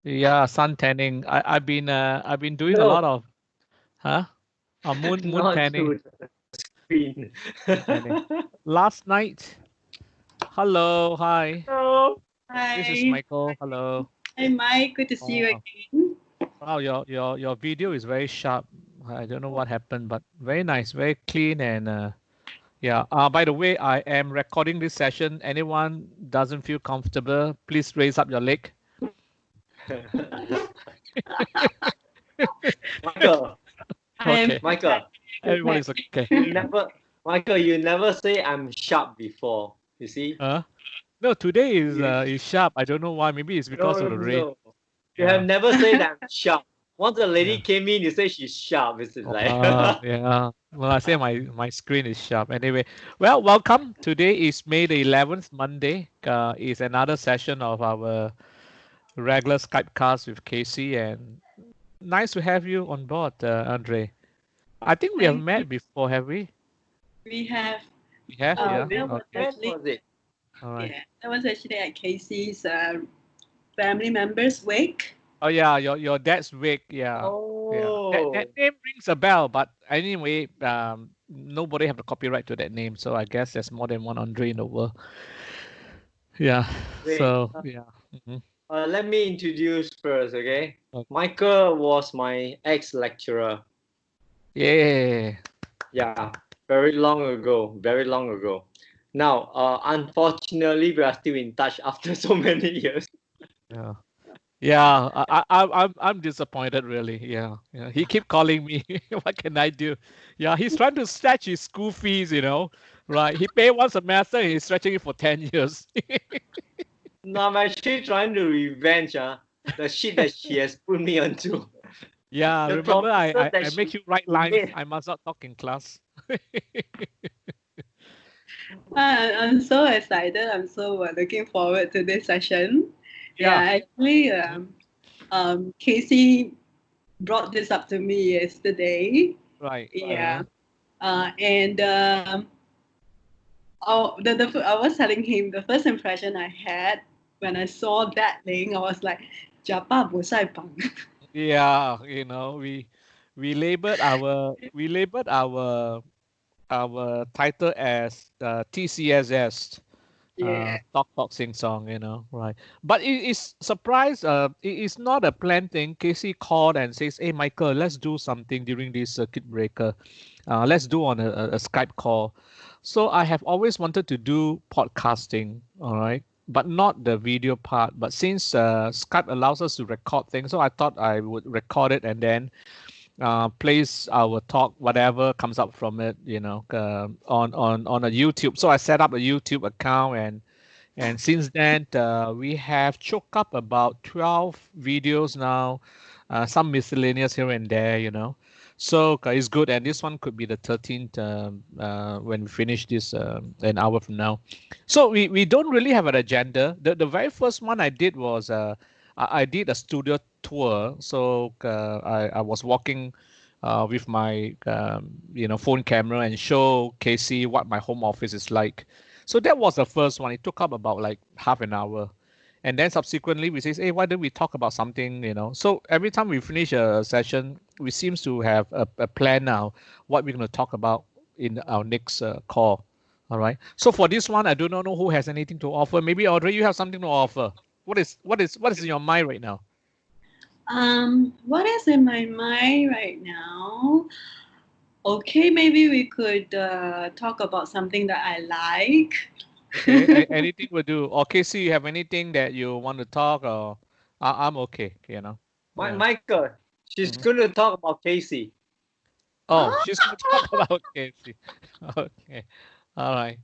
Yeah, sun tanning. I've been doing a No, lot of moon not tanning. to the screen. Moon tanning. Last night. Hello, hi. Hello. This is Hi. Michael. Hello. Hi, Mike. Good to see you Wow. again. Wow, your video is very sharp. I don't know what happened, but very nice, very clean and yeah. By the way, I am recording this session. Anyone doesn't feel comfortable, please raise up your leg. Michael, I am Okay. Michael, Everybody's okay. you never, Michael, you never say I'm sharp before. You see? Huh? No, today You, is sharp. I don't know why. Maybe it's no, because of no, the rain. no. You have Yeah. never said I'm sharp. Once a lady Yeah. came in, you say she's sharp. It's like, Yeah. Well, I say my screen is sharp. Anyway, well, welcome. Today is May the 11th, Monday. Is another session of our regular Skype cast with Casey, and nice to have you on board, Andre. I think we have Thank you. met before, have we? We have We have, oh, yeah. that was Okay. when actually was it? All right. at Casey's family members' wake. Oh yeah, your dad's wig, yeah. Yeah. That Oh, name rings a bell, but anyway, nobody have the copyright to that name, so I guess there's more than one Andre in the world. Yeah. wait. So yeah. Mhm. Let me introduce first, okay? Okay. Michael was my ex-lecturer. Yeah. Yeah, very long ago, very long ago. Now, unfortunately, we are still in touch after so many years. Yeah. Yeah. I'm disappointed really. Yeah. Yeah. He keep calling me. What can I do? Yeah, he's trying to stretch his school fees, Right. He paid one semester and he's stretching it for 10 years. Now, I'm actually trying to revenge the shit that she has put me onto. Yeah, The remember promises that I make you write she lines. made. I must not talk in class. I'm so excited. I'm so looking forward to this session. Yeah. Actually, Mhm. Casey brought this up to me yesterday. Right. Yeah. And I was telling him the first impression I had when I saw that link, I was like, 假爸不晒榜. Yeah, we labeled our title as TCSS, Yeah. talk sing song, right? But it is surprise. It is not a planned thing. Casey called and says, "Hey, Michael, let's do something during this circuit breaker. Let's do on a Skype call." So I have always wanted to do podcasting, all right, but not the video part. But since Skype allows us to record things, so I thought I would record it and then place our talk, whatever comes up from it, on a YouTube. So I set up a YouTube account, and since then we have choked up about 12 videos now, some miscellaneous here and there, So it's good, and this one could be the 13th when we finish this an hour from now. So we don't really have an agenda. The very first one I did was I did a studio tour. So I was walking with my phone camera and show Casey what my home office is like. So that was the first one. It took up about like half an hour. And then subsequently we say, hey, why don't we talk about something, So every time we finish a session, we seems to have a plan now, what we're going to talk about in our next call. All right. So for this one, I do not know who has anything to offer. Maybe Audrey, you have something to offer. What is in your mind right now? What is in my mind right now? Okay, maybe we could talk about something that I like. Okay. Anything will do. Or Casey, you have anything that you want to talk, or I'm okay, Yeah. Michael, she's Mhm. going to talk about Casey. Oh, she's going to talk about Casey. Okay. All right.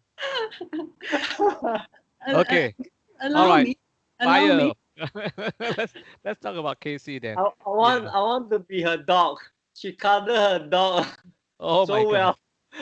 Uh, Okay. All allow right. me. Allow Fire. me. Let's talk about Casey then. I Yeah. want to be her dog. She cuddle her dog Oh my so God. well.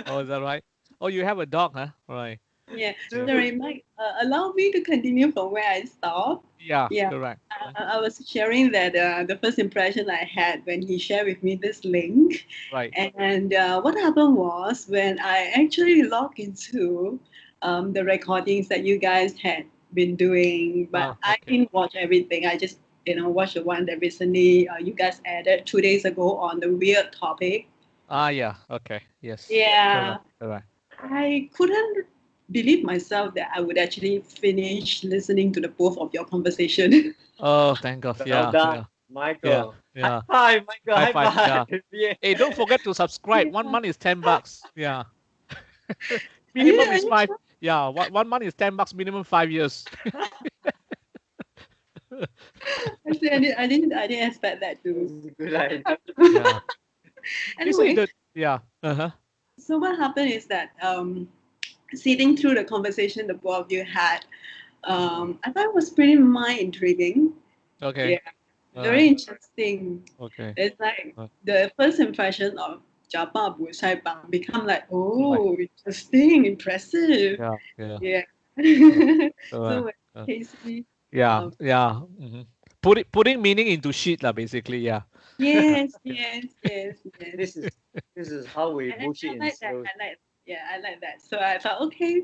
Oh, is that right? Oh, you have a dog, huh? Right. Yeah. Yeah. Sorry, Mike. Allow me to continue from where I stopped. Yeah. Yeah. Correct. I was sharing that the first impression I had when he shared with me this link. Right. And what happened was when I actually logged into the recordings that you guys had been doing, but I Okay. didn't watch everything. I just watch the one that recently you guys added 2 days ago on the weird topic. Yeah. Okay. Yes. Yeah, Correct. I couldn't believe myself that I would actually finish listening to the both of your conversation. Oh, thank God. Well Yeah. done, Yeah. Yeah. Michael. High Yeah. five, Michael. High High five. Yeah. five. Yeah. Hey, don't forget to subscribe. Yeah. 1 month is $10. Yeah. Are you, Minimum are is you five. sure? Yeah. One month is $10. Minimum 5 years. Actually, I didn't expect that too. It's a good idea. Yeah. You see Anyway, the. Yeah. so what happened is that sitting through the conversation the both of you had, I thought it was pretty mind intriguing. Okay. Yeah, All very right. interesting. Okay. It's like Uh, the first impression of Japa Bu Sai Bang become like, Right. oh, interesting, impressive. Yeah. Yeah. Yeah. So Correct. when Casey, Yeah. um, Yeah. Putting meaning into shit lah, basically. Yeah. yes, yes, yes, yes. This is how we And bullshit I in like that. sales. I like that. So I thought, okay,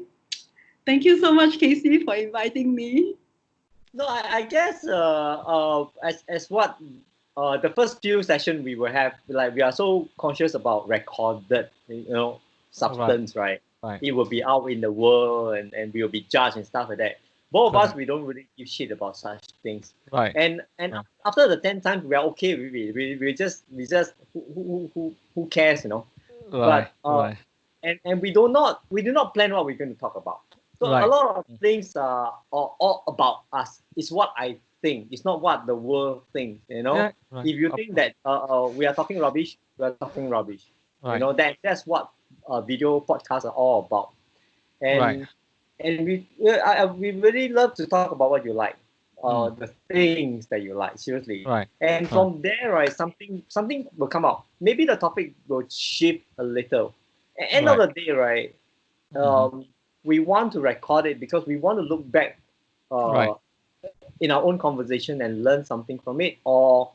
thank you so much, Casey, for inviting me. No, I guess as what the first few sessions we will have, like we are so conscious about recorded substance, right? Right. It will be out in the world and we will be judged and stuff like that. Both of us, Correct. we don't really give shit about such things. Right. And Right. after the 10th time, we are okay with it. We just who cares, you know? Right. But Right. and we do not plan what we're going to talk about. So a Right. lot of things are all about us. It's what I think. It's not what the world thinks. You know, Yeah. Right. if you Of think course. that we are talking rubbish, we are talking rubbish. You Right. know that's what video podcasts are all about. Right. And we really love to talk about what you like, the things that you like. Seriously. Right. And Right. from there, right, something will come out. Maybe the topic will shift a little. At the end of Right. the day, right, Mhm. we want to record it because we want to look back Right. in our own conversation and learn something from it, or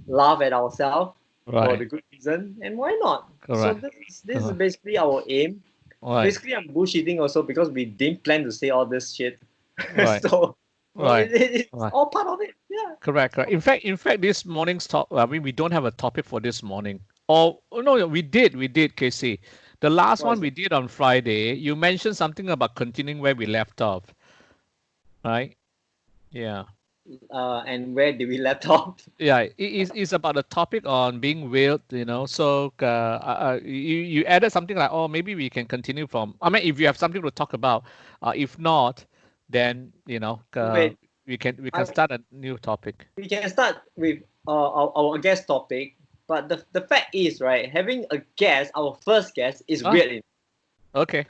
laugh at ourselves for Right. the good reason. And why not? So Correct. this is Correct. basically our aim. Right. Basically, I'm bullshitting also because we didn't plan to say all this shit. Right. So Right. it's Right. all part of it. Yeah. Correct. Correct. In fact, this morning's talk. I mean, we don't have a topic for this morning. Oh no, we did. We did, Casey. The last What one is we it? did on Friday. You mentioned something about continuing where we left off. Right. Yeah. And where did we left off? Yeah, it's about the topic on being weird, So you added something like, oh, maybe we can continue from. I mean, if you have something to talk about, if not, then Wait, we can I, start a new topic. we can start with our guest topic. But the fact is, right, having a guest, our first guest, is Ah, weird. okay,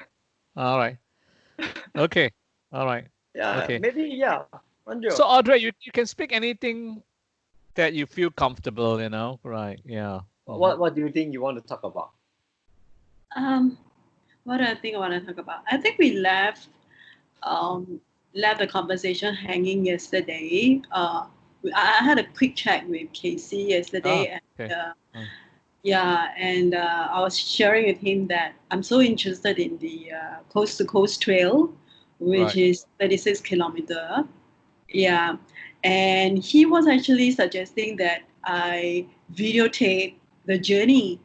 all right, okay, all right, Yeah, okay. maybe, yeah. So Andrew, Audrey, you can speak anything that you feel comfortable, right? Yeah. what do you think you want to talk about? Um, what do I think I want to talk about? I think we left the conversation hanging yesterday. I had a quick chat with Casey Ah, yesterday, okay. and yeah, and I was sharing with him that I'm so interested in the coast to coast trail, which Right. is 36 kilometer. Yeah, and he was actually suggesting that I videotape the journey.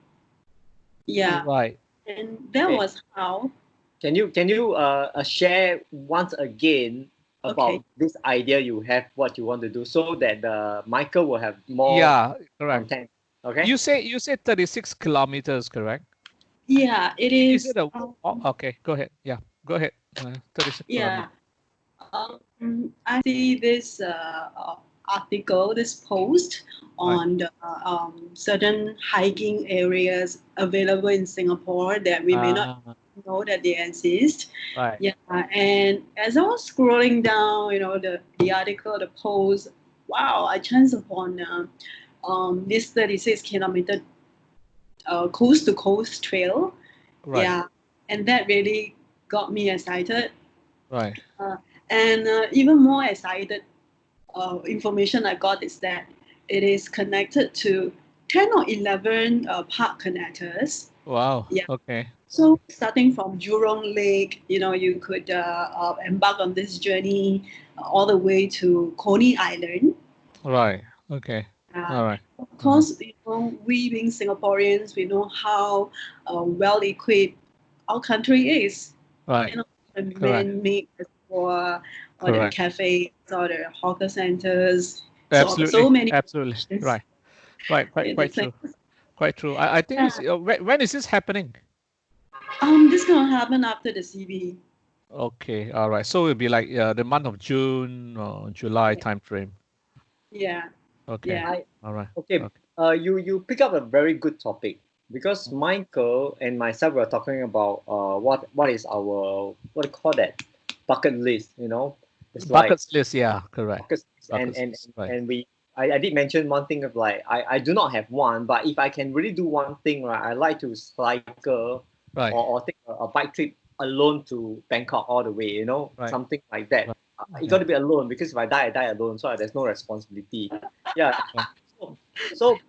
Yeah, Right. and that Okay. was how. Can you share once again Okay. about this idea you have, what you want to do, so that Michael will have more Yeah, correct. content? Okay. You say 36 kilometers, correct? Yeah, it Is is. it a? Oh, okay, go ahead. Yeah, go ahead. 36 Yeah. kilometers. I see this article, this post Right. on the certain hiking areas available in Singapore that we may not Ah, know that they exist. right. Yeah, and as I was scrolling down, the article, the post, wow, I chanced upon this 36 kilometer coast to coast trail. Right. Yeah, and that really got me excited. Right. And even more excited information I got is that it is connected to 10 or 11 park connectors. Wow. Yeah. Okay. So starting from Jurong Lake, you could embark on this journey all the way to Coney Island. Right. Okay. All right. Of course, we being Singaporeans, we know how well equipped our country is. Right. The Correct. man-made or the Correct. cafes or the hawker centers, Absolutely. so many Absolutely. options Right. Right. Quite in the quite place. true. Quite true. I think Yeah. it's when is this happening? This gonna happen after the CB. Okay. All right. So it'll be like the month of June or July Yeah, time frame. yeah, Okay. yeah. I All right. okay. Okay. You pick up a very good topic because Michael and myself were talking about what is our what do you call that bucket list. It's like Buckets list. Yeah. Correct. bucket list, and Buckets and list. Right. and we. I did mention one thing of like I do not have one, but if I can really do one thing, right, I like to cycle Right. or take a bike trip alone to Bangkok all the way, Right. something like that. Right. You Yeah. got to be alone because if I die alone, so there's no responsibility. Yeah. Right. So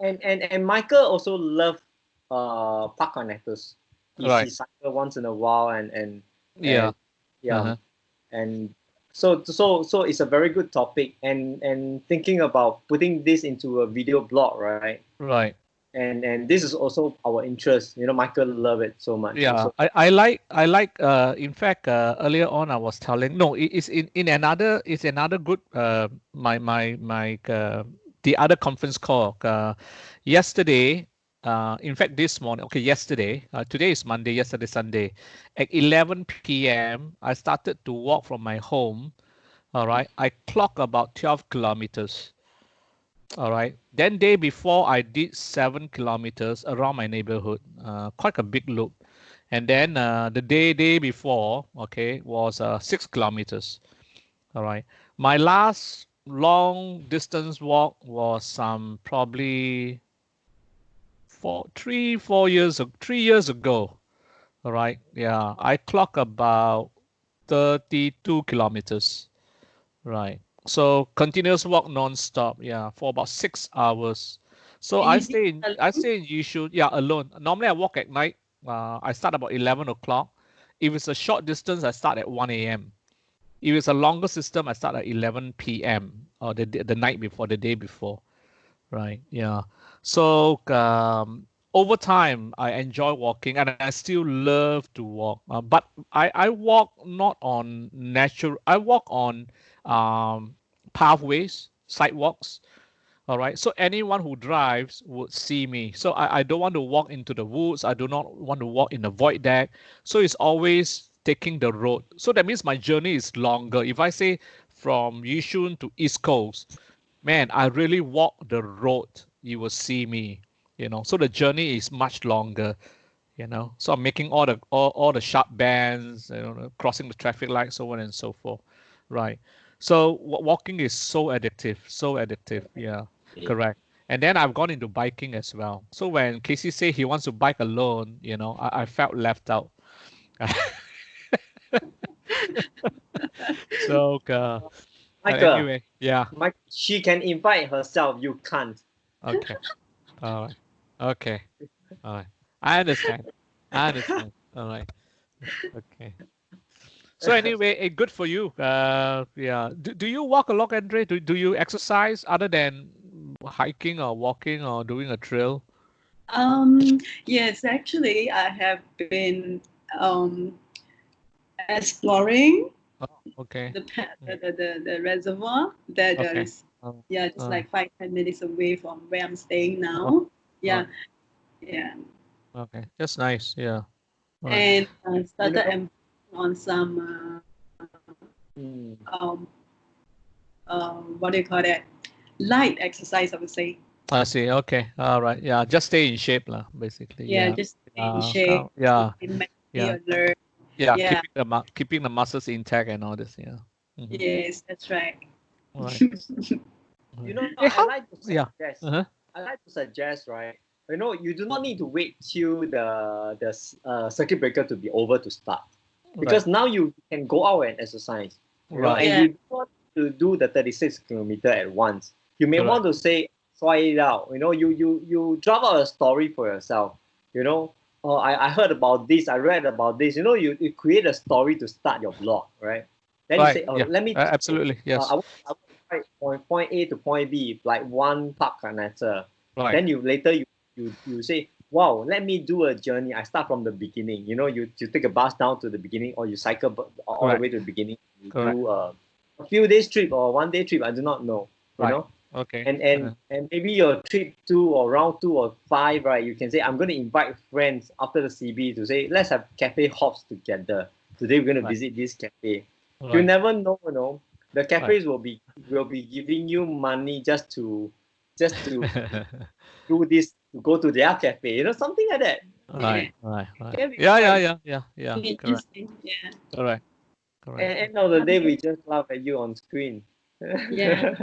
and Michael also love park connectors. He Right. cycle once in a while and Yeah. yeah Uh-huh. and so it's a very good topic and thinking about putting this into a video blog, right? Right. And this is also our interest. Michael love it so much. Yeah, So I like in fact earlier on I was telling no it's in another it's another good my the other conference call yesterday in fact this morning okay yesterday today is Monday yesterday Sunday at 11 p.m. I started to walk from my home. All right, I clocked about 12 kilometers. All right. Then day before, I did 7 kilometers around my neighborhood, quite a big loop. And then the day before, okay, was 6 kilometers. All right. My last long distance walk was probably 3 years 3 years ago. All right. Yeah, I clocked about 32 kilometers. Right. So continuous walk non-stop, yeah, for about 6 hours. So And I you did stay in it I alone? stay in Yishun, yeah, alone. Normally I walk at night. I start about 11 o'clock. If it's a short distance, I start at 1 a.m. If it's a longer system, I start at 11 p.m. or the night before, the day before. Right. Yeah. So over time, I enjoy walking, and I still love to walk. But I walk not on natural. I walk on um, pathways, sidewalks. All right. So anyone who drives would see me. So I don't want to walk into the woods. I do not want to walk in the void deck. So it's always taking the road. So that means my journey is longer. If I say from Yishun to East Coast, man, I really walk the road. You will see me. So the journey is much longer. So I'm making all the sharp bends, crossing the traffic lights, so on and so forth. Right. So walking is so addictive. Yeah, correct. And then I've gone into biking as well. So when Casey say he wants to bike alone, I felt left out. So but Michael, anyway, yeah. she can invite herself. You can't. Okay. All right. Okay. All right. I understand. I understand. All right. Okay. So anyway, good for you. Yeah. Do you walk a lot, Andre? Do you exercise other than hiking or walking or doing a trail? Um, yes, actually, I have been um, exploring Oh, okay. Mm, the reservoir that okay. is, Oh, yeah, just oh, like 5-10 minutes away from where I'm staying oh, now. right. Yeah, yeah, Okay. That's nice. Yeah. Right. and I You started know. embarking on some Mm, what do you call that? Light exercise, I would say. I see. Okay. All right. Yeah. Just stay in shape, lah. Basically. Yeah, Yeah. just stay in shape, Yeah. stay mentally Yeah. alert. Yeah. Yeah, Keeping the muscles intact and all this. Yeah. Hmm. yes, that's right. All right. All right. Hey, I how? like to Yeah. suggest. Uh-huh. I like to suggest, right? You do not need to wait till the circuit breaker to be over to start, Right. because now you can go out and exercise. Right. And Yeah, you don't want to do the 36 kilometer at once. You may Correct. want to say try it out. You draft out a story for yourself. Oh, I heard about this. I read about this. You create a story to start your blog, right? Then you Right. say, oh, Yeah. let me. Absolutely. I Yes. want point A to point B, like one park connector. Right. Then you say, wow, let me do a journey. I start from the beginning. You take a bus down to the beginning, or you cycle all the way to the beginning. You do a few days trip or 1 day trip. I do not know. You know. Okay. And maybe your trip 2 or round 2 or 5, right? You can say, I'm going to invite friends after the CB to say, let's have cafe hops together. Today we're going to visit this cafe. You never know, the cafes will be giving you money just to do this, to go to their cafe, something like that. Right. Yeah. Interesting. Yeah. Correct. At the end of the day, we just laugh at you on screen. Yeah.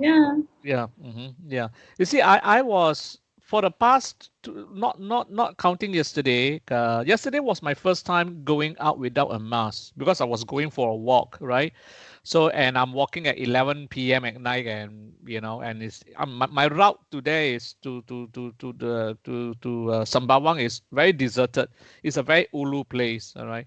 Yeah. Yeah. You see, I was for the past not counting yesterday. Yesterday was my first time going out without a mask because I was going for a walk, right? So and I'm walking at 11 p.m. at night, and and it's my route today is to Sembawang is very deserted. It's a very ulu place, all right.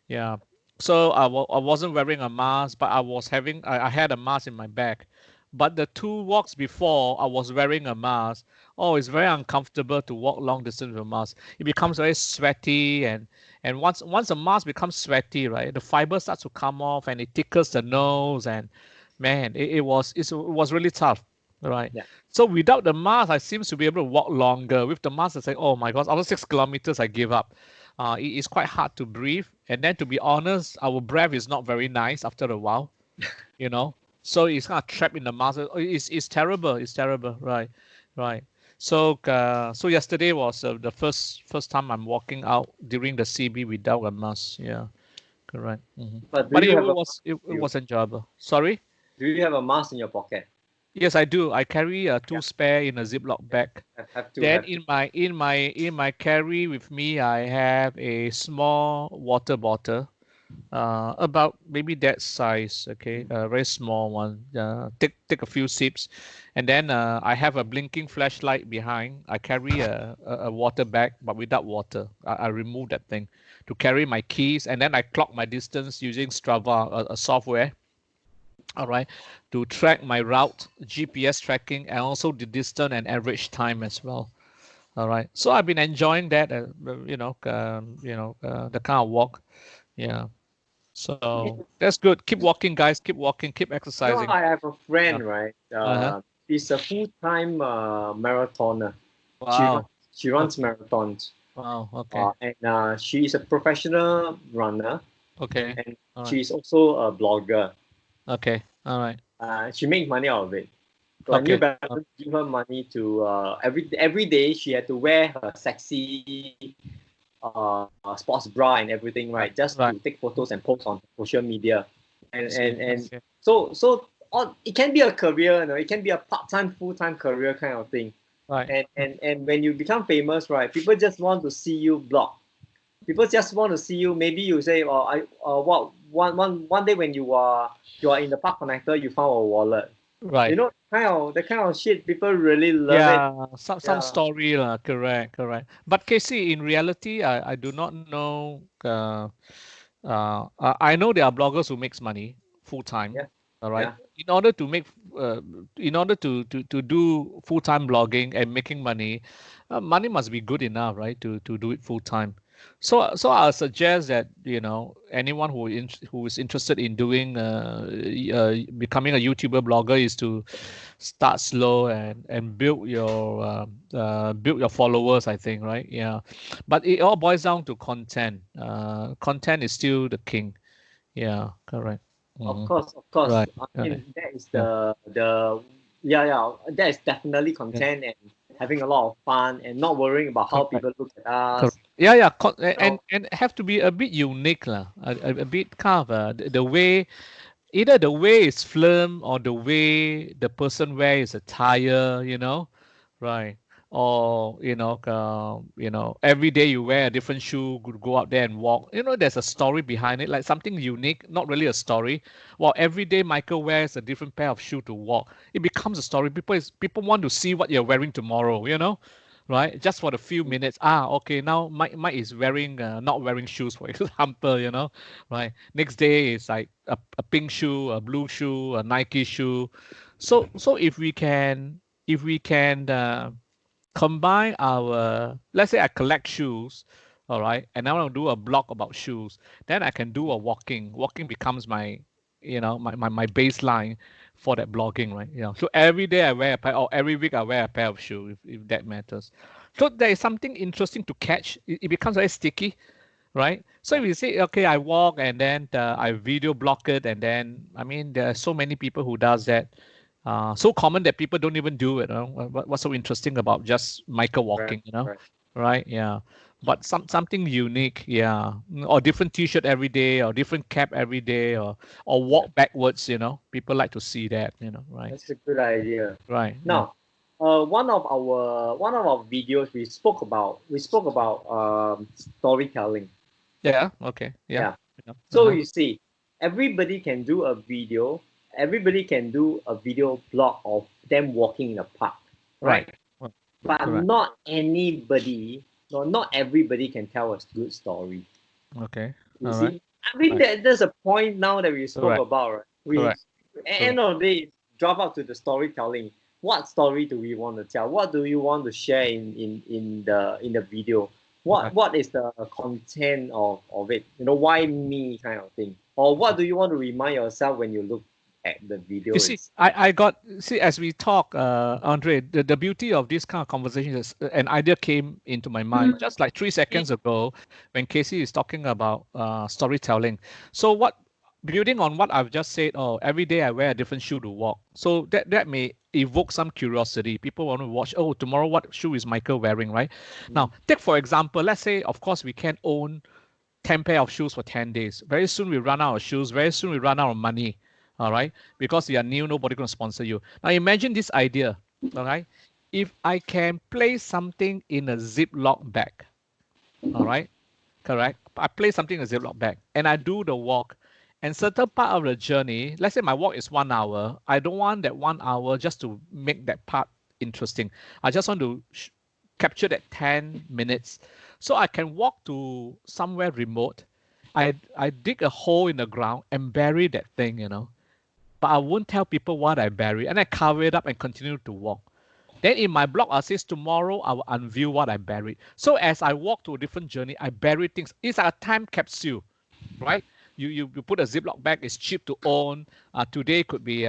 Yeah. So I wasn't wearing a mask, but I had a mask in my bag. But the 2 walks before, I was wearing a mask. Oh, it's very uncomfortable to walk long distance with a mask. It becomes very sweaty, and once a mask becomes sweaty, right, the fiber starts to come off, and it tickles the nose, and man, it was really tough, right? Yeah. So without the mask, I seems to be able to walk longer. With the mask, I say, oh my gosh, after 6 kilometers, I give up. It is quite hard to breathe, and then to be honest, our breath is not very nice after a while, So it's kind of trapped in the mask. It's terrible. It's terrible. Right. So yesterday was the first time I'm walking out during the CB without a mask. Yeah, correct. But it was enjoyable. Sorry. do you have a mask in your pocket? Yes, I do. I carry 2 spare in a Ziploc bag. Have to. Then in my carry with me, I have a small water bottle, about maybe that size. Okay, a very small one. Take a few sips, and then I have a blinking flashlight behind. I carry a water bag, but without water. I remove that thing to carry my keys, and then I clock my distance using Strava, a software. All right, to track my route, GPS tracking, and also the distance and average time as well. All right, so I've been enjoying that, the kind of walk. Yeah, so that's good. Keep walking, guys. Keep walking. Keep exercising. I have a friend, right? She's a full-time marathoner. Wow. She runs marathons. Wow. Okay. And she is a professional runner. Okay. And she's also a blogger. Okay. All right. She makes money out of it. So I knew better to give her money to every day she had to wear her sexy sports bra and everything, right? Just to take photos and post on social media. And so it can be a career, it can be a part-time, full-time career kind of thing. Right. And when you become famous, right, people just want to see you blog. People just want to see you. Maybe you say, one day when you are in the park connector, you found a wallet. Right. The kind of shit people really love it. Some story, correct. But Casey, in reality, I do not know. I know there are bloggers who makes money full time. Yeah. All right. Yeah. In order to make, in order to do full time blogging and making money, money must be good enough, right? To do it full time. So I suggest that anyone who is interested in doing becoming a YouTuber blogger is to start slow and build your followers, I think, right? Yeah, but it all boils down to content. Content is still the king. Yeah, correct. Of course. Right. I mean, that is that is definitely content and having a lot of fun and not worrying about how people look at us. Yeah. And have to be a bit unique, a bit kind of the way, either the way it's filmed or the way the person wears his attire, right? Or every day you wear a different shoe, go out there and walk. There's a story behind it, like something unique, not really a story. Well, every day Michael wears a different pair of shoe to walk. It becomes a story. People want to see what you're wearing tomorrow. right? Just for the few minutes. Okay, now Mike is wearing not wearing shoes, for example, right? Next day is like a pink shoe, a blue shoe, a Nike shoe. So if we can combine our, let's say I collect shoes, all right, and I want to do a blog about shoes, then I can do a walking becomes my my baseline for that blogging, right? So every day I wear a pair, or every week I wear a pair of shoes, if that matters. So there is something interesting to catch. It becomes very sticky, right? So if you say, okay, I walk and then I video blog it, and then I mean there are so many people who does that. So common that people don't even do it. What's so interesting about just Michael walking? Right. Right? Yeah. But something unique, yeah, or different T-shirt every day, or different cap every day, or walk backwards. People like to see that. Right? That's a good idea. Right. Yeah. Now, one of our videos we spoke about storytelling. Yeah. Okay. Yeah. So Uh-huh. you see, everybody can do a video. Everybody can do a video blog of them walking in a park, right? Right. Well, But correct. not everybody can tell a good story. Okay. You All right. see, I mean, Right. there's a point now that we spoke Correct. about, right? Correct. At the Correct. end of the day, drop out to the storytelling. What story do we want to tell? What do you want to share in the video? Right. What is the content of it? Why me kind of thing? Or what do you want to remind yourself when you look at the video? You see, as we talk, Andre, the beauty of this kind of conversation is an idea came into my mind just like 3 seconds ago when Casey is talking about storytelling. So building on what I've just said, every day I wear a different shoe to walk. So that may evoke some curiosity. People want to watch, tomorrow what shoe is Michael wearing, right? Now, take for example, let's say, of course, we can own 10 pair of shoes for 10 days. Very soon we run out of shoes. Very soon we run out of money. All right. Because you are new, nobody going to sponsor you. Now imagine this idea. All right. If I can place something in a Ziploc bag. All right. Correct. I place something in a Ziploc bag and I do the walk. And certain part of the journey, let's say my walk is 1 hour. I don't want that 1 hour just to make that part interesting. I just want to capture that 10 minutes. So I can walk to somewhere remote. I dig a hole in the ground and bury that thing. But I won't tell people what I bury, and I cover it up and continue to walk. Then in my blog, I says tomorrow I will unveil what I buried. So as I walk to a different journey, I bury things. It's a time capsule, right? You put a Ziploc bag. It's cheap to own. Today could be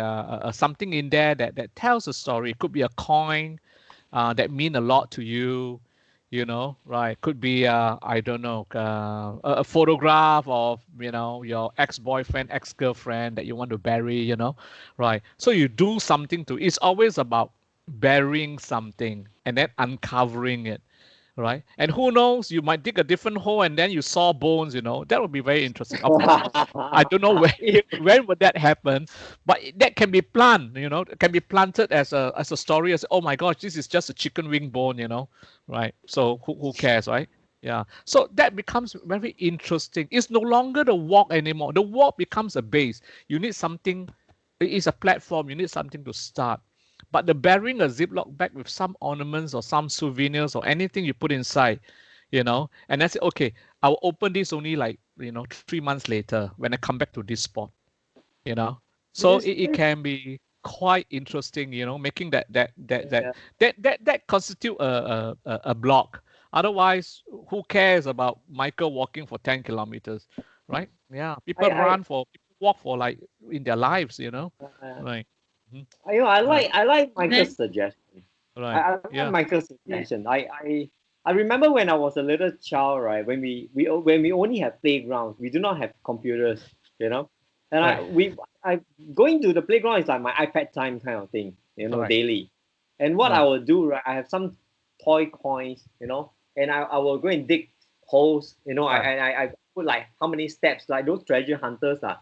something in there that tells a story. It could be a coin that mean a lot to you. Right? Could be I don't know, a photograph of your ex-boyfriend, ex-girlfriend that you want to bury. Right? So you do something to. It's always about burying something and then uncovering it, right? And who knows, you might dig a different hole and then you saw bones. That would be very interesting. Of course, I don't know when would that happen, but that can be planned. It can be planted as a story. As, oh my gosh, this is just a chicken wing bone. Right? So who cares, right? Yeah. So that becomes very interesting. It's no longer the walk anymore. The walk becomes a base. You need something. It is a platform. You need something to start. But the burying a Ziploc bag with some ornaments or some souvenirs or anything you put inside, and I say, okay, I'll open this only like 3 months later when I come back to this spot, So it can be quite interesting, making that constitute a blog. Otherwise, who cares about Michael walking for 10 kilometers, right? Yeah, people walk for like in their lives, right? I like Michael's suggestion. Right. I like Michael's suggestion. I remember when I was a little child, right? When we only have playgrounds, we do not have computers, and I going to the playground is like my iPad time kind of thing, daily. And what I will do, right? I have some toy coins, and I will go and dig holes, I put like how many steps, like those treasure hunters, I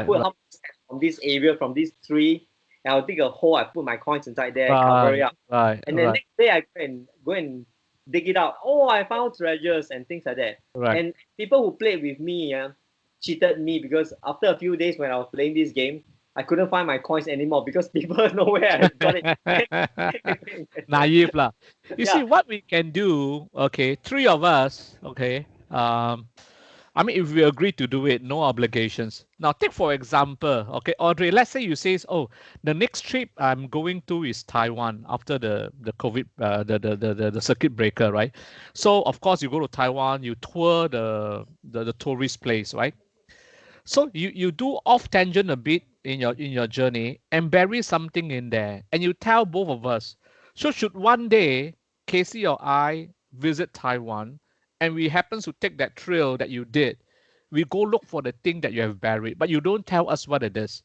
put how many steps from this area, from this tree. And I'll dig a hole. I put my coins inside there, cover it up, and then next day I go and dig it out. Oh, I found treasures and things like that. And people who played with me cheated me because after a few days when I was playing this game, I couldn't find my coins anymore because people know where I got it. Naive lah. You see what we can do, okay, three of us, okay. I mean, if we agree to do it, no obligations. Now, take for example, okay, Audrey, let's say you say, oh, the next trip I'm going to is Taiwan after the COVID, the circuit breaker, right? So, of course, you go to Taiwan, you tour the tourist place, right? So you do off tangent a bit in your journey and bury something in there, and you tell both of us. So should one day Casey or I visit Taiwan, and we happen to take that trail that you did, we go look for the thing that you have buried, but you don't tell us what it is.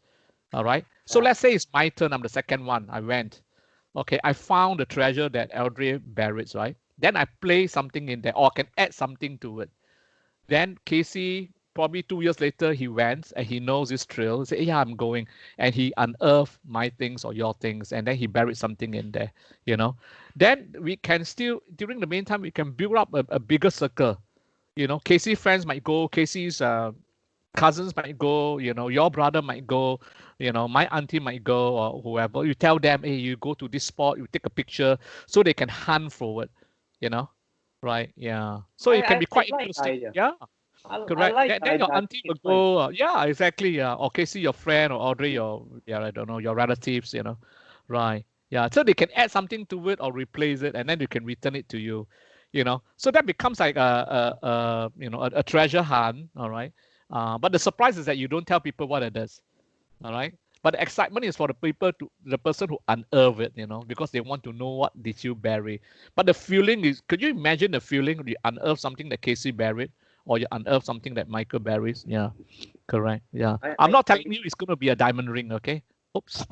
All right. So let's say it's my turn. I'm the second one. I went. Okay. I found the treasure that Eldre buried. Right. Then I play something in there, or I can add something to it. Then Casey, probably 2 years later, he went and he knows this trail. He said, yeah, I'm going. And he unearthed my things or your things. And then he buried something in there, you know. Then we can still, during the meantime, we can build up a bigger circle. You know, Casey's friends might go, Casey's cousins might go, you know, your brother might go, you know, my auntie might go or whoever. You tell them, hey, you go to this spot, you take a picture so they can hunt forward, you know. Right. Yeah. So it can be quite like interesting. idea. Yeah. I Correct. like Then your auntie will go. Yeah. Exactly. Yeah. Or Casey, your friend, or Audrey, your I don't know, your relatives. You know. Right. Yeah. So they can add something to it or replace it, and then they can return it to you. You know. So that becomes like a treasure hunt. All right. But the surprise is that you don't tell people what it is. All right. But the excitement is for the person who unearthed it, you know, because they want to know what did you bury. But the feeling is, could you imagine the feeling you unearth something that Casey buried, or you unearth something that Michael buries? Yeah, correct. Yeah, I'm not telling you it's going to be a diamond ring, okay? Oops.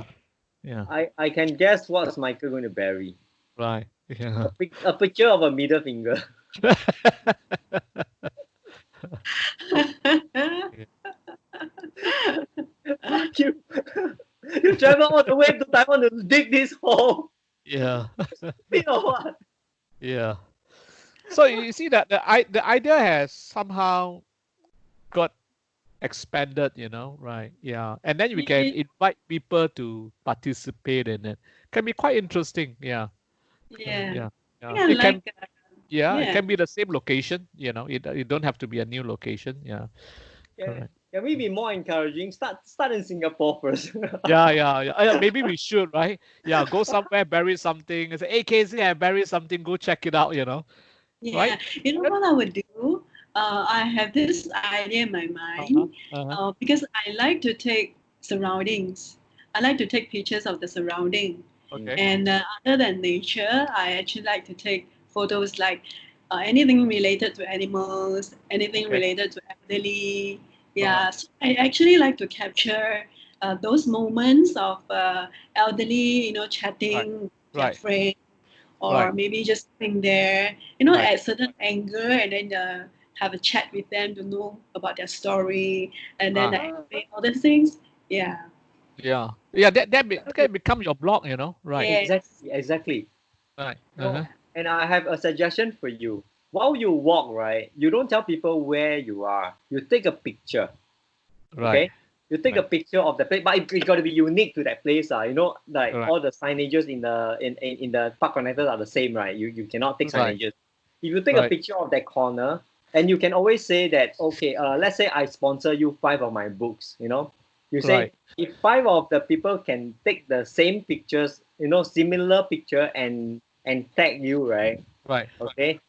Yeah. I can guess what's Michael going to bury. Right. Yeah. A picture of a middle finger. you, you travel all the way to Taiwan to dig this hole. Yeah. You know what? Yeah. So you see that the idea has somehow got expanded, you know, right? Yeah. And then we can invite people to participate in it. Can be quite interesting. Yeah. Yeah. Yeah. It can it can be the same location, you know. It don't have to be a new location. Yeah. Correct. Can we be more encouraging? Start in Singapore first. Yeah. Maybe we should, right? Yeah, go somewhere, bury something, and say, hey Casey, I buried something, go check it out, you know. Yeah. Right? You know what I would do? I have this idea in my mind because I like to take surroundings. I like to take pictures of the surrounding. Okay. And other than nature, I actually like to take photos like anything related to animals, anything related to elderly. Yeah, so I actually like to capture those moments of elderly, you know, chatting with their friends, or maybe just sitting there, you know, at certain angle, and then have a chat with them to know about their story, and then explain all the things. Yeah. Yeah. That can become your blog, you know. Right. Exactly. Right. And I have a suggestion for you. While you walk, right, you don't tell people where you are. You take a picture. Okay? You take a picture of the place, but it's got to be unique to that place. You know, like all the signages in the park connectors are the same, right? You cannot take signages. If you take a picture of that corner, and you can always say that, okay, let's say I sponsor you 5 of my books, you know. You say, if 5 of the people can take the same pictures, you know, similar picture and tag you, right? Right. Okay.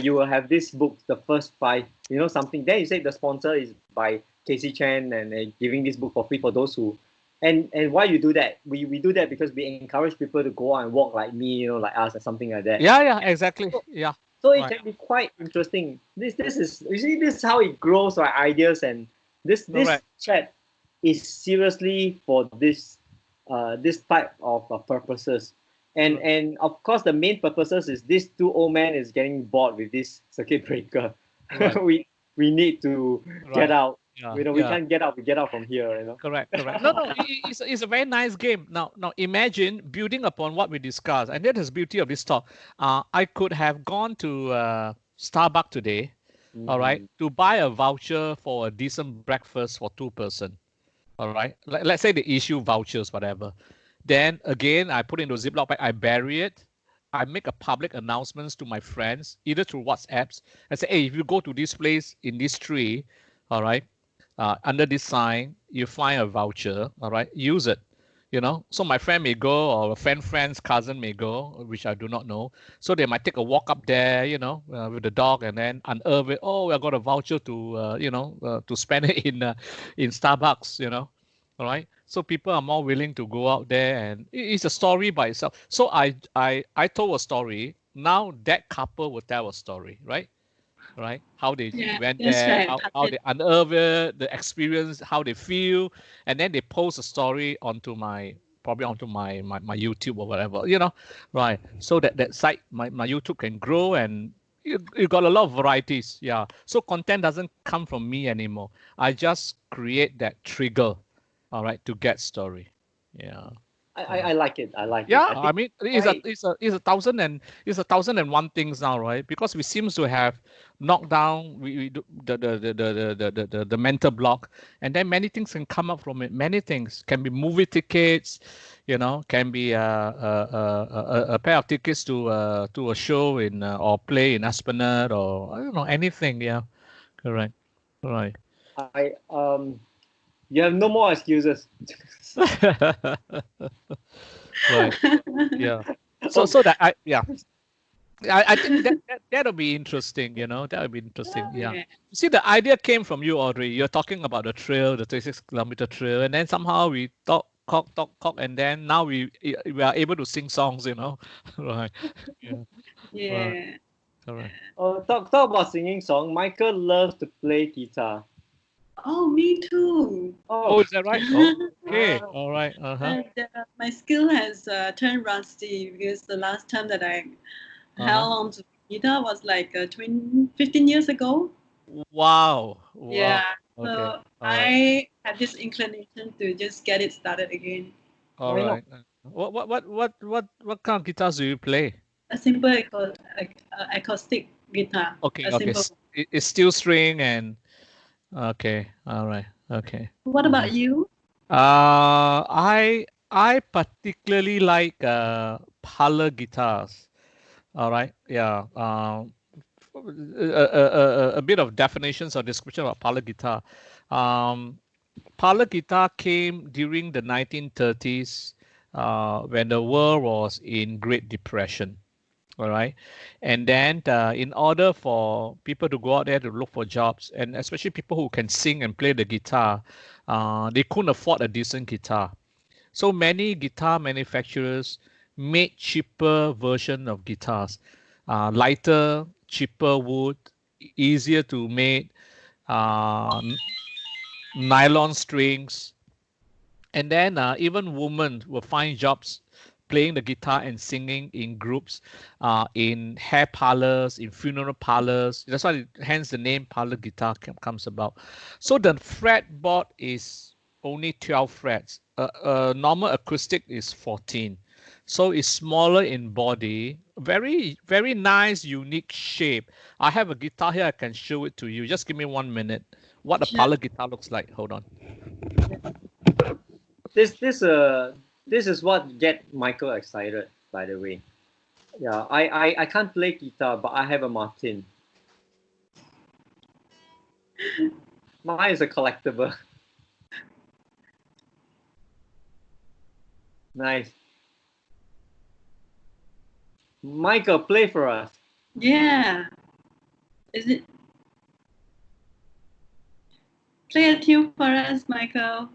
You will have this book, the first 5, you know, something. Then you say the sponsor is by Casey Chen and giving this book for free for those who. And why you do that? We do that because we encourage people to go out and walk like me, you know, like us or something like that. Yeah, exactly. So it can be quite interesting. This is, you see, this is how it grows, our ideas, and this chat is seriously for this type of purposes. And of course, the main purposes is these 2 old men is getting bored with this circuit breaker. we need to get out. We can't get out. We get out from here. You know. Correct. No. It's a very nice game. Now, imagine building upon what we discussed, and that is the beauty of this talk. I could have gone to Starbucks today, all right, to buy a voucher for a decent breakfast for 2 person. All right. Let's say they issue vouchers, whatever. Then again, I put into Ziploc bag, I bury it. I make a public announcements to my friends, either through WhatsApps. I say, hey, if you go to this place in this tree, all right, under this sign, you find a voucher, all right, use it. So my friend may go, or a friend's cousin may go, which I do not know. So they might take a walk up there, with the dog, and then unearth it. Oh, I got a voucher to, to spend it in Starbucks, all right. So people are more willing to go out there, and it's a story by itself. So I told a story. Now that couple will tell a story, right? Right? How they went that's there, right. how they unearth it, the experience, how they feel, and then they post a story probably onto my YouTube or whatever, right? So that site, my YouTube can grow, and you got a lot of varieties. Yeah. So content doesn't come from me anymore. I just create that trigger, all right, to get story. Yeah. I like it. I like it. Yeah, I I think mean, right. it's a thousand and one things now, right? Because we seems to have knocked down we do, the mental block, and then many things can come up from it. Many things can be movie tickets, can be a pair of tickets to a show in or play in Esplanade, or I don't know, anything. Yeah, correct, right. You have no more excuses. Right. Yeah. So that I think that'll be interesting, that would be interesting. Yeah. Yeah. You see, the idea came from you, Audrey. You're talking about the trail, the 36-kilometer trail, and then somehow we talk, and then now we are able to sing songs, Right. Yeah. Yeah. Right. Correct. Talk about singing song. Michael loves to play guitar. Oh, me too. Oh, is that right? Oh, okay. All right. Uh-huh. And my skill has turned rusty because the last time that I held on to guitar was like 15 years ago. Wow. Wow. Yeah. Okay. So All right. I have this inclination to just get it started again. All right. What kind of guitars do you play? A simple acoustic guitar. Okay. A Okay. simple. It's steel string and okay. All right. Okay. What about you? I particularly like parlor guitars. All right. Yeah. A bit of definitions or description about parlor guitar. Parlor guitar came during the 1930s when the world was in Great Depression. All right. And then in order for people to go out there to look for jobs, and especially people who can sing and play the guitar, they couldn't afford a decent guitar. So many guitar manufacturers made cheaper version of guitars, lighter, cheaper wood, easier to make, uh, nylon strings, and then even women will find jobs playing the guitar and singing in groups, in hair parlors, in funeral parlors. That's why, hence the name parlor guitar comes about. So the fretboard is only 12 frets. Normal acoustic is 14. So it's smaller in body, very, very nice, unique shape. I have a guitar here. I can show it to you. Just give me 1 minute. What a parlor guitar looks like. Hold on. This is what get Michael excited, by the way. Yeah, I can't play guitar, but I have a Martin. Mine is a collectible. Nice. Michael, play for us. Yeah. Is it? Play a tune for us, Michael.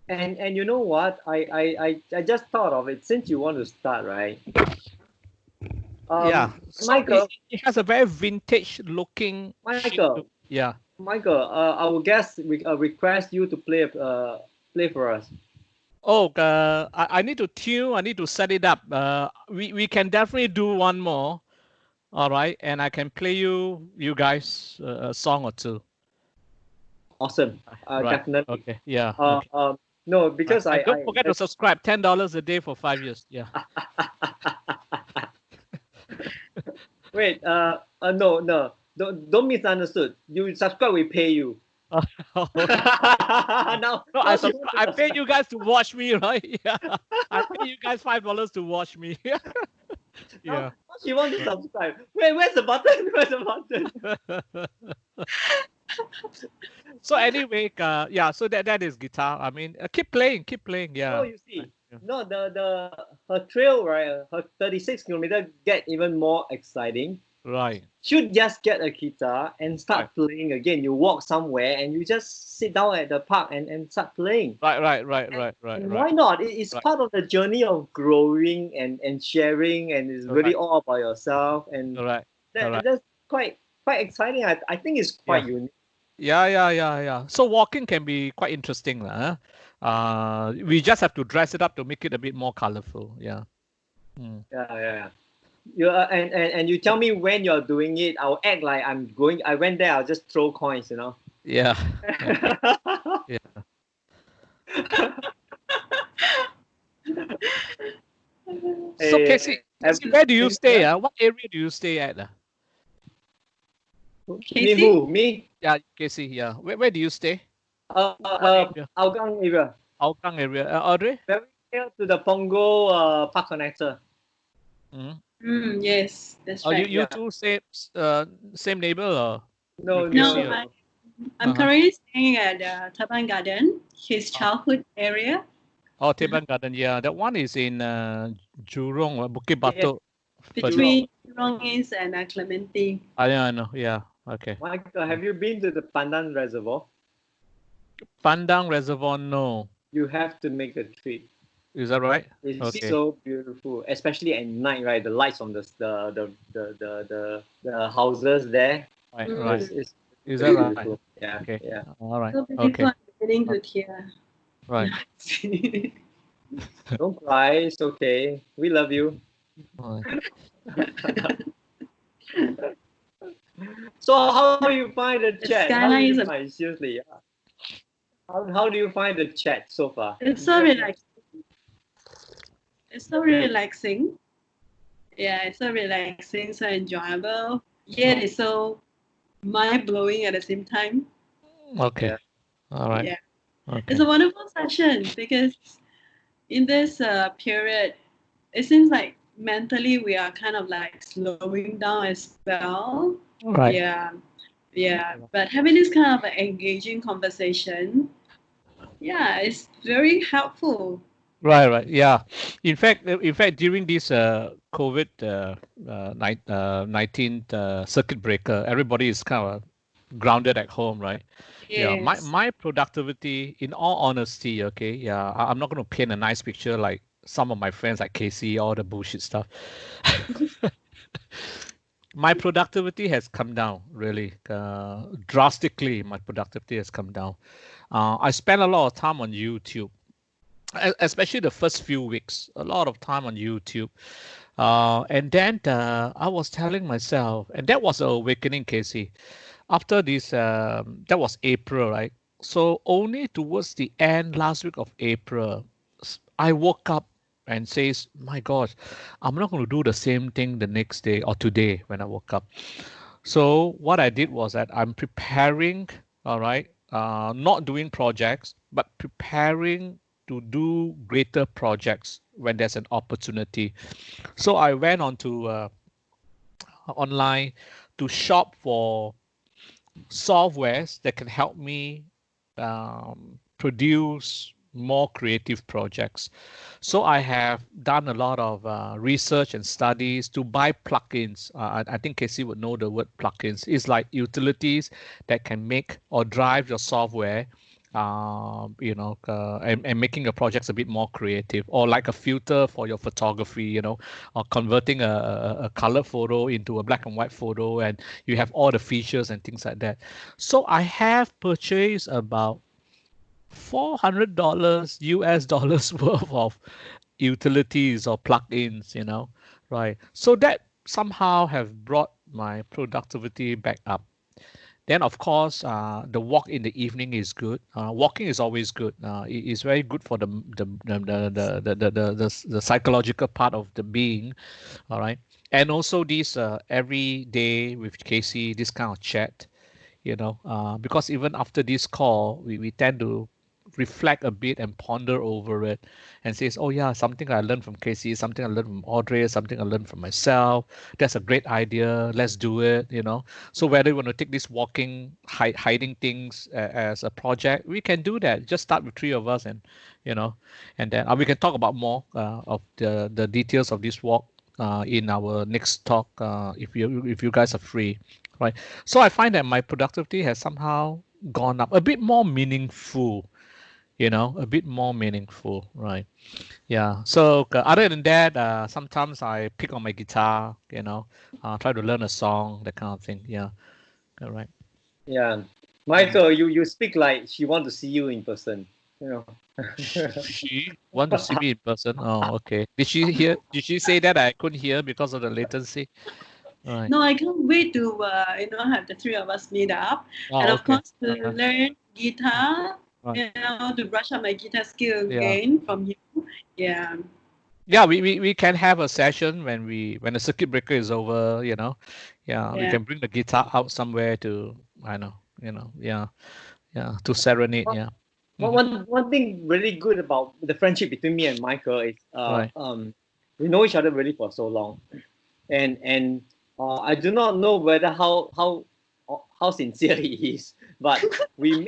And you know what? I just thought of it. Since you want to start, right? Yeah, so Michael. it has a very vintage looking. Michael. Yeah. Michael, I will request you to play for us. Oh, I need to tune. I need to set it up. We can definitely do one more. All right, and I can play you guys a song or two. Awesome. Right. Definitely. Okay. Yeah. Okay. No, because right. Don't forget to subscribe. $10 a day for 5 years. Yeah. Wait. No. Don't misunderstood. You subscribe, we pay you. No, I pay you guys to watch me, right? Yeah. I pay you guys $5 to watch me. Yeah. Now she wants to subscribe. Where's the button? Where's the button? So anyway, yeah. So that is guitar. I mean, keep playing, keep playing. So Yeah. you see, Yeah. no, the her trail, right? Her 36 kilometer get even more exciting. Right. Should just get a guitar and Right. start playing again. You walk somewhere and you just sit down at the park and start playing. Right. Why not? It's Right. part of the journey of growing and sharing, and it's really Right. all about yourself. And Right. Right. that's quite exciting. I think it's Yeah. quite unique. Yeah. So walking can be quite interesting, lah. We just have to dress it up to make it a bit more colorful. Yeah. Mm. Yeah. You and you tell me when you're doing it. I'll act like I'm going. I went there. I'll just throw coins. Yeah. Yeah. So Casey, where do you stay? What area do you stay at? Me who? Me? Yeah, Casey. Yeah. Where do you stay? Hougang area. Hougang area. Audrey? Very near to the Punggol Park Connector. Yes, that's Oh, right. you two same neighbor or? No, Casey, No, I'm currently staying at Taban Garden, his childhood area. Oh, Teban Garden. Yeah, that one is in Jurong, Bukit Batok. Between Jurong East and Clementi. I know. Yeah. Okay. Michael, have you been to the Pandan Reservoir? Pandang Reservoir, no. You have to make the trip. Is that right? It's so beautiful, especially at night, right? The lights on the houses there. Right. It's Is that right? beautiful. Yeah. Okay. Yeah. All right. So beautiful, I'm beginning to tear. Right. Don't cry. It's okay. We love you. All right. So how do you find the chat? How do skyline you is find, seriously? How do you find the chat so far? It's so relaxing. It's so relaxing. Yeah, it's so relaxing, so enjoyable. Yet it's so mind blowing at the same time. Okay. Yeah. All right. Yeah. Okay. It's a wonderful session because in this period, it seems like mentally we are kind of like slowing down as well. Right. Yeah. But having this kind of engaging conversation, yeah, it's very helpful. Right. Yeah. In fact, during this COVID 19 circuit breaker, everybody is kind of grounded at home, right? Yeah. Yes. My productivity, in all honesty, okay. Yeah. I'm not going to paint a nice picture like some of my friends like Casey, all the bullshit stuff. My productivity has come down really drastically. My productivity has come down. I spend a lot of time on YouTube, especially the first few weeks. A lot of time on YouTube, and then I was telling myself, and that was an awakening, Casey. After this, that was April, right? So only towards the end, last week of April, I woke up and says, my gosh, I'm not going to do the same thing the next day or today when I woke up. So what I did was that I'm preparing, all right, not doing projects, but preparing to do greater projects when there's an opportunity. So I went on to online to shop for softwares that can help me produce more creative projects. So I have done a lot of research and studies to buy plugins. I think Casey would know the word plugins. It's like utilities that can make or drive your software, and making your projects a bit more creative, or like a filter for your photography, or converting a color photo into a black and white photo, and you have all the features and things like that. So I have purchased about $400 US dollars worth of utilities or plugins, right? So that somehow have brought my productivity back up. Then, of course, the walk in the evening is good. Walking is always good. It is very good for the psychological part of the being, all right. And also this every day with Casey, this kind of chat, because even after this call, we tend to reflect a bit and ponder over it and says, oh yeah, something I learned from Casey, something I learned from Audrey, something I learned from myself. That's a great idea. Let's do it, you know. So whether you want to take this walking, hiding things as a project, we can do that. Just start with three of us and, you know, and then we can talk about more of the details of this walk in our next talk if you guys are free, right? So I find that my productivity has somehow gone up, a bit more meaningful, you know, a bit more meaningful, right? Yeah. So other than that, sometimes I pick on my guitar, you know, try to learn a song, that kind of thing. Yeah. All right. Yeah, Michael, you speak like she want to see you in person. You know. She want to see me in person. Oh, okay. Did she hear? Did she say that I couldn't hear because of the latency? Right. No, I can't wait to have the three of us meet up, and Oh, of okay. course to learn guitar. Right. To brush up my guitar skill Yeah. again from you. Yeah. Yeah, we can have a session when the circuit breaker is over, you know. Yeah, we can bring the guitar out somewhere to, I know, you know, yeah, to serenade. Yeah. One thing really good about the friendship between me and Michael is Right. we know each other really for so long, and I do not know whether how sincere he is, but we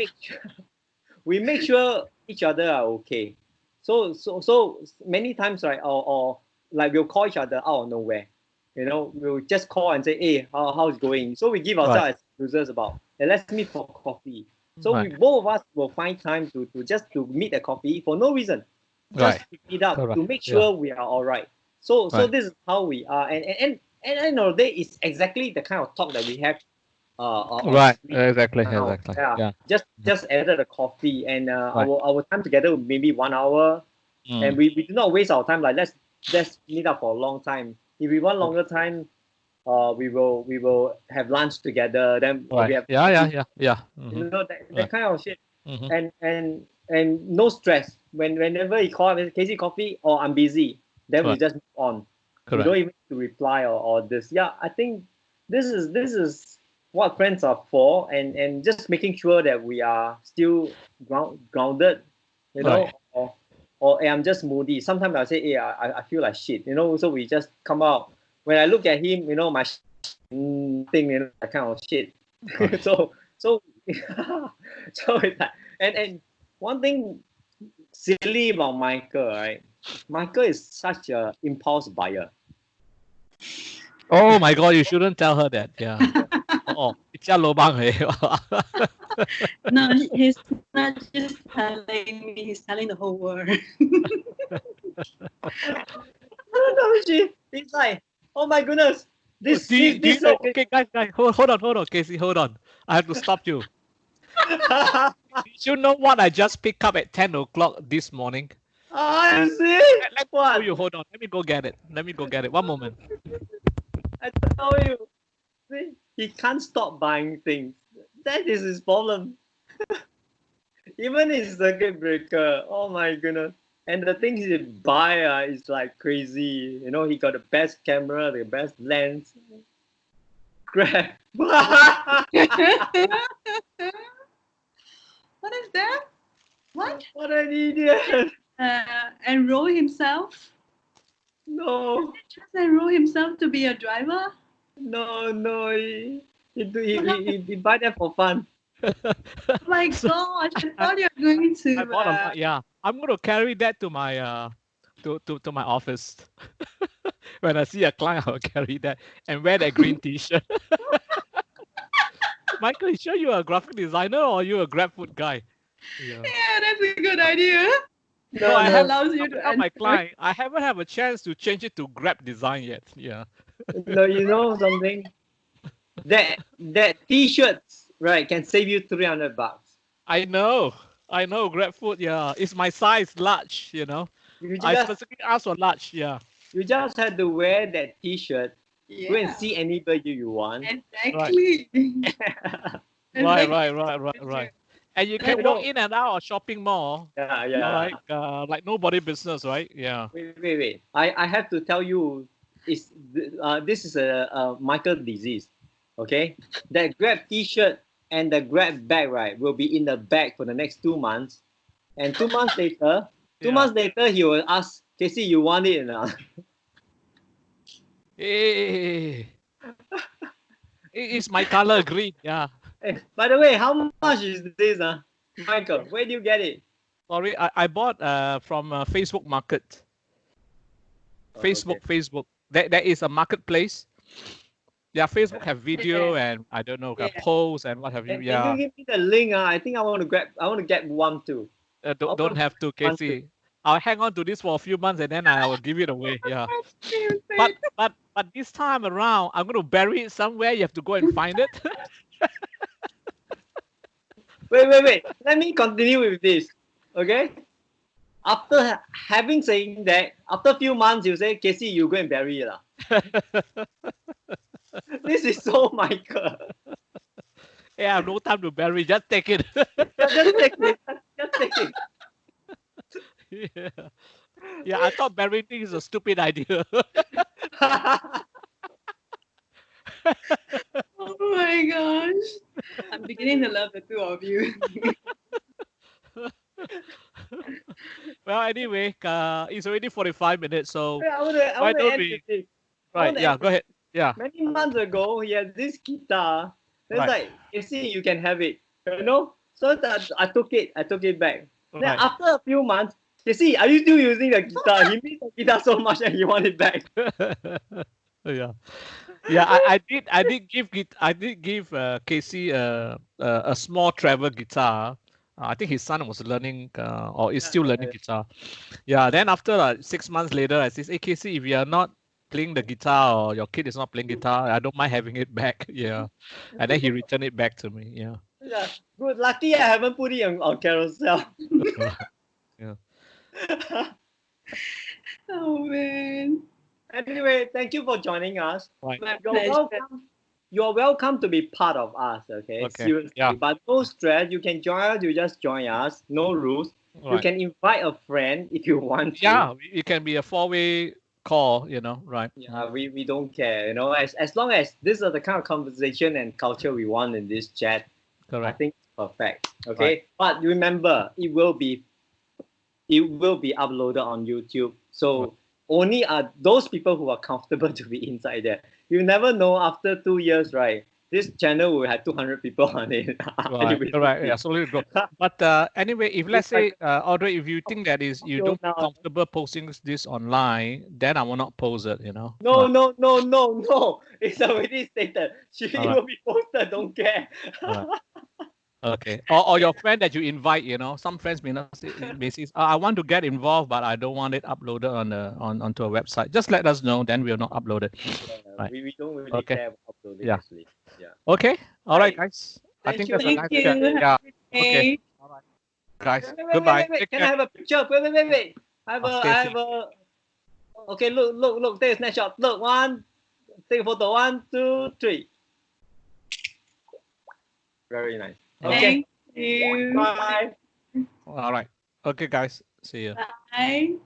make sure each other are okay. So many times, right, or like we'll call each other out of nowhere. You know, we'll just call and say, hey, how's it going? So we give ourselves excuses about, hey, let's meet for coffee. So we both of us will find time to just to meet a coffee for no reason, just to meet up to make sure we are all right. So this is how we are, and end of the day, it's exactly the kind of talk that we have. Right. Exactly. Now. Exactly. Yeah. Yeah. Just added a coffee and our time together maybe 1 hour, and we do not waste our time. Like let's meet up for a long time. If we want longer time, we will have lunch together. Then we have Yeah. you know that kind of shit. Mm-hmm. And no stress. Whenever he call me Casey coffee or I'm busy, then we just move on. Correct. We don't even need to reply or this. Yeah, I think this is what friends are for, and just making sure that we are still grounded, you know, or hey, I'm just moody. Sometimes I'll say, hey, I feel like shit, you know, so we just come out. When I look at him, you know, my thing, you know, that kind of shit. so so it's like, and one thing silly about Michael, right? Michael is such a impulse buyer. Oh my God! You shouldn't tell her that. Yeah. Oh, it's a lobang. No, he's not just telling me; he's telling the whole world. It's like, oh my goodness, this. Okay, guys, hold on, Casey, hold on. I have to stop you. Did you know what I just picked up at 10 o'clock this morning? I see. Let me show you. Hold on. Let me go get it. One moment. I tell you, see, he can't stop buying things. That is his problem. Even his circuit breaker. Oh my goodness. And the things he buy is like crazy. You know, he got the best camera, the best lens. Grab. What is that? What? What an idiot. Enroll himself? No. Just enroll himself to be a driver? No. He buy that for fun. Oh my gosh, I thought you were going to. Yeah, I'm going to carry that to my to my office. When I see a client, I'll carry that and wear that green T-shirt. Michael, you sure you're a graphic designer or you're a GrabFood guy? Yeah, that's a good idea. No, I allows you to my client. I haven't had a chance to change it to Grab design yet. Yeah. No, you know something? That T-shirts, right, can save you $300. I know, GrabFood, yeah. It's my size, large, you know. I specifically asked for large, yeah. You just have to wear that T-shirt, go and see anybody you want. Exactly. Right. And you can walk in and out of shopping mall. Yeah. Like nobody business, right? Yeah. Wait. I have to tell you, this is a Michael disease. Okay, that Grab T-shirt and the Grab bag, right, will be in the bag for the next 2 months. And 2 months later, 2 months later, he will ask, Casey, you want it or not? Hey, it's my color green. Yeah. Hey, by the way, how much is this, Michael? Where do you get it? Sorry, I bought from Facebook Market. Facebook, Okay. Facebook. That is a marketplace. Yeah, Facebook have video Yeah. and I don't know, Yeah. posts and what have you. Can Yeah, you give me the link? I think I want to get one too. don't have to, One too. Casey. I'll hang on to this for a few months and then I will give it away. Yeah. But this time around, I'm going to bury it somewhere. You have to go and find it. Wait. Let me continue with this. Okay. After having saying that, after a few months, you say, Casey, you go and bury it. This is so Michael. Yeah, I have no time to bury. Just take it. Just take it. Just take it. Yeah. Yeah, I thought burying things is a stupid idea. Oh my gosh. I'm beginning to love the two of you. Well, anyway, it's already 45 minutes, so I why want to don't end we? with this. Right, yeah, go ahead. Yeah, Many months ago, he had this guitar. It's right, like, you see, you can have it. You know? So that I took it. I took it back. Then right. after a few months, you see, are you still using the guitar? He missed the guitar so much and he want it back. Yeah, yeah. I did give Casey a small travel guitar. I think his son was learning or is still learning guitar. Yeah. Then after 6 months later, I says, "Hey Casey, if you are not playing the guitar or your kid is not playing guitar, I don't mind having it back." Yeah. And then he returned it back to me. Yeah. Yeah, good. Lucky I haven't put it on Carousel. Yeah. Oh man. Anyway, thank you for joining us. Right. My You're pleasure. welcome. You're welcome to be part of us, okay? Okay. Seriously. Yeah. But no stress. You can join us, you just join us. No rules. You Right. can invite a friend if you want to. Yeah. It can be a four-way call. Right. Yeah, we don't care, as long as this is the kind of conversation and culture we want in this chat, I Correct. think it's perfect. Okay. But remember, it will be uploaded on YouTube. So only are those people who are comfortable to be inside there. You never know, after 2 years, right? This channel will have 200 people on it. Right. Anyway, Correct. Yeah. Slowly grow. But anyway, if let's say, Audrey, if you think that is you don't feel comfortable posting this online, then I will not post it. No, Right. no. It's already stated. It All right. will be posted. Don't care. All right. Okay. Or your friend that you invite, some friends may not say, I want to get involved, but I don't want it uploaded onto a website. Just let us know, then we'll not upload it. Right. We don't really care about uploading, Yeah. actually. Yeah. Okay. All right, guys. I Thank think you. that's a Thank nice you. chat. Have Yeah. a good Okay. day. All right. Guys, Wait. goodbye. Take Can I care. have a picture? Wait. I have Stacy. a. Okay, look. Take a snapshot. Look, take a photo. 1, 2, 3. Very nice. Okay. Thank you. Bye. All right. Okay, guys. See you. Bye.